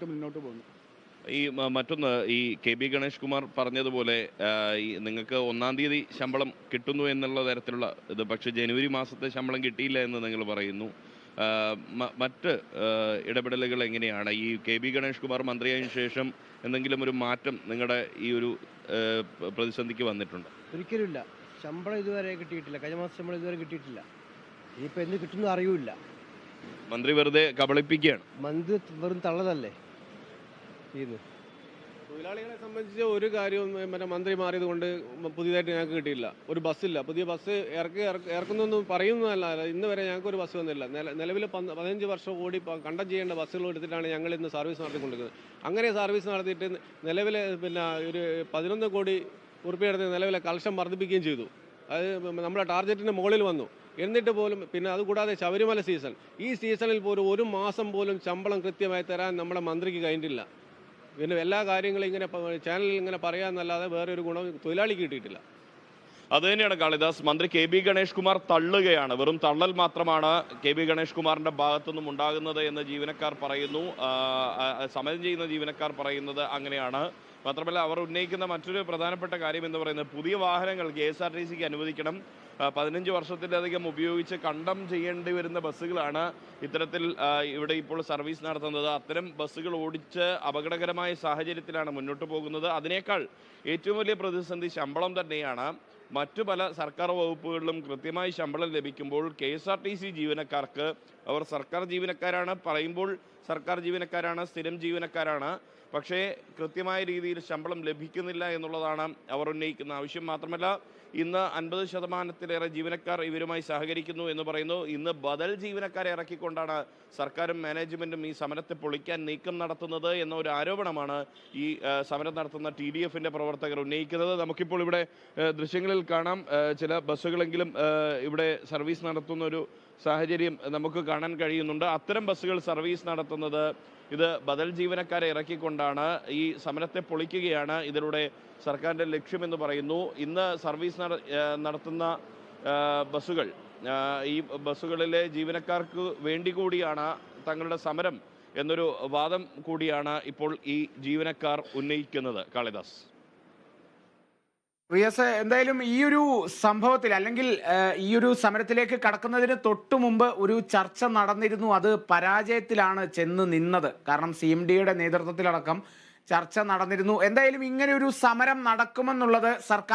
ശക്തമായിട്ട് മുന്നോട്ട് പോകുന്നു. ഈ മറ്റൊന്ന് ഈ കെ ബി ഗണേഷ് കുമാർ പറഞ്ഞതുപോലെ ഈ നിങ്ങൾക്ക് 1-ാം തീയതി ശമ്പളം കിട്ടുന്നു എന്നുള്ള തരത്തിലുള്ള ഇത്, പക്ഷേ ജനുവരി മാസത്തെ ശമ്പളം കിട്ടിയില്ല എന്ന് നിങ്ങൾ പറയുന്നു. ആ, മറ്റ് ഇടപെടലുകൾ എങ്ങനെയാണ്? ഈ കെ ബി ഗണേഷ് കുമാർ മന്ത്രിയായതിനു ശേഷം എന്തെങ്കിലും ഒരു മാറ്റം നിങ്ങളുടെ ഈ ഒരു പ്രതിസന്ധിക്ക് വന്നിട്ടുണ്ട്? ഒരിക്കലുമില്ല. ശമ്പളം ഇതുവരെ കിട്ടിയിട്ടില്ല. കഴിഞ്ഞ മാസം ശമ്പളം ഇതുവരെ കിട്ടിയിട്ടില്ല. ഇനിയിപ്പോൾ എന്ന് കിട്ടുന്നു അറിയൂല. മന്ത്രി വെറുതെ കബളിപ്പിക്കുകയാണ്. മന്ത്രി വെറും തള്ളതല്ലേ ഇത്. തൊഴിലാളികളെ സംബന്ധിച്ച് ഒരു കാര്യവും മന്ത്രി മാറിയത് കൊണ്ട് പുതിയതായിട്ട് ഞങ്ങൾക്ക് കിട്ടിയില്ല. ഒരു ബസ്സില്ല, പുതിയ ബസ് ഇറക്കുന്നൊന്നും പറയുന്നതല്ല. ഇന്ന് വരെ ഞങ്ങൾക്ക് ഒരു ബസ് വന്നില്ല. നിലവിൽ 15 വർഷം ഓടി കണ്ടം ചെയ്യേണ്ട ബസ്സുകൾ എടുത്തിട്ടാണ് ഞങ്ങൾ ഇന്ന് സർവീസ് നടത്തിക്കൊണ്ടിരിക്കുന്നത്. അങ്ങനെ സർവീസ് നടത്തിയിട്ട് നിലവിലെ ഒരു 11 കോടി ഉറുപ്പിക എടുത്ത് നിലവിലെ കളക്ഷൻ വർദ്ധിപ്പിക്കുകയും ചെയ്തു. അത് നമ്മുടെ ടാർഗറ്റിന് മുകളിൽ വന്നു. എന്നിട്ട് പോലും പിന്നെ അതുകൂടാതെ ശബരിമല സീസൺ, ഈ സീസണിൽ പോലും ഒരു മാസം പോലും ശമ്പളം കൃത്യമായി തരാൻ നമ്മുടെ മന്ത്രിക്ക് കഴിഞ്ഞിട്ടില്ല. പിന്നെ എല്ലാ കാര്യങ്ങളും ഇങ്ങനെ ചാനലിൽ ഇങ്ങനെ പറയാമെന്നല്ലാതെ വേറെ ഒരു ഗുണം തൊഴിലാളിക്ക് കിട്ടിയിട്ടില്ല. അതുതന്നെയാണ് കാളിദാസ്. മന്ത്രി കെ ബി ഗണേഷ് കുമാർ തള്ളുകയാണ്. വെറും തള്ളൽ മാത്രമാണ് കെ ബി ഗണേഷ് കുമാറിന്റെ ഭാഗത്തുനിന്നും ഉണ്ടാകുന്നത് എന്ന് ജീവനക്കാർ പറയുന്നു. സമരം ചെയ്യുന്ന ജീവനക്കാർ പറയുന്നത് അങ്ങനെയാണ്. മാത്രമല്ല, അവർ ഉന്നയിക്കുന്ന മറ്റൊരു പ്രധാനപ്പെട്ട കാര്യം എന്ന് പറയുന്നത് പുതിയ വാഹനങ്ങൾ KSRTCക്ക് അനുവദിക്കണം. 15 വർഷത്തിലധികം ഉപയോഗിച്ച് കണ്ടം ചെയ്യേണ്ടി വരുന്ന ബസ്സുകളാണ് ഇത്തരത്തിൽ ഇവിടെ ഇപ്പോൾ സർവീസ് നടത്തുന്നത്. അത്തരം ബസ്സുകൾ ഓടിച്ച് അപകടകരമായ സാഹചര്യത്തിലാണ് മുന്നോട്ട് പോകുന്നത്. അതിനേക്കാൾ ഏറ്റവും വലിയ പ്രതിസന്ധി ശമ്പളം തന്നെയാണ്. മറ്റു പല സർക്കാർ വകുപ്പുകളിലും കൃത്യമായി ശമ്പളം ലഭിക്കുമ്പോൾ KSRTC ജീവനക്കാർക്ക്, അവർ സർക്കാർ ജീവനക്കാരാണ്, പറയുമ്പോൾ സർക്കാർ ജീവനക്കാരാണ്, സ്ഥിരം ജീവനക്കാരാണ്, പക്ഷേ കൃത്യമായ രീതിയിൽ ശമ്പളം ലഭിക്കുന്നില്ല എന്നുള്ളതാണ് അവർ ഉന്നയിക്കുന്ന ആവശ്യം. മാത്രമല്ല, ഇന്ന് 50% ജീവനക്കാർ ഇവരുമായി സഹകരിക്കുന്നു എന്ന് പറയുന്നു. ഇന്ന് ബദൽ ജീവനക്കാരെ ഇറക്കിക്കൊണ്ടാണ് സർക്കാരും മാനേജ്മെൻറ്റും ഈ സമരത്തെ പൊളിക്കാൻ നീക്കം നടത്തുന്നത് എന്ന ഒരു ആരോപണമാണ് ഈ സമരം നടത്തുന്ന TDFിൻ്റെ പ്രവർത്തകർ ഉന്നയിക്കുന്നത്. നമുക്കിപ്പോൾ ഇവിടെ ദൃശ്യങ്ങളിൽ കാണാം, ചില ബസ്സുകളെങ്കിലും ഇവിടെ സർവീസ് നടത്തുന്ന ഒരു സാഹചര്യം നമുക്ക് കാണാൻ കഴിയുന്നുണ്ട്. അത്തരം ബസ്സുകൾ സർവീസ് നടത്തുന്നത് ഇത് ബദൽ ജീവനക്കാരെ ഇറക്കിക്കൊണ്ടാണ്. ഈ സമരത്തെ പൊളിക്കുകയാണ് ഇതിലൂടെ സർക്കാരിൻ്റെ ലക്ഷ്യമെന്ന് പറയുന്നു. ഇന്ന് സർവീസ് നടത്തുന്ന ബസ്സുകൾ, ഈ ബസ്സുകളിലെ ജീവനക്കാർക്ക് വേണ്ടി കൂടിയാണ് തങ്ങളുടെ സമരം എന്നൊരു വാദം കൂടിയാണ് ഇപ്പോൾ ഈ ജീവനക്കാർ ഉന്നയിക്കുന്നത്. കാളിദാസ്, റിയസ്, എന്തായാലും ഈ ഒരു സംഭവത്തിൽ അല്ലെങ്കിൽ ഈ ഒരു സമരത്തിലേക്ക് കടക്കുന്നതിന് തൊട്ടു മുമ്പ് ഒരു ചർച്ച നടന്നിരുന്നു. അത് പരാജയത്തിലാണ് ചെന്ന് നിന്നത്. കാരണം CMDയുടെ നേതൃത്വത്തിലടക്കം ചർച്ച നടന്നിരുന്നു. എന്തായാലും ഇങ്ങനെ ഒരു സമരം നടക്കുമെന്നുള്ളത് സർക്കാർ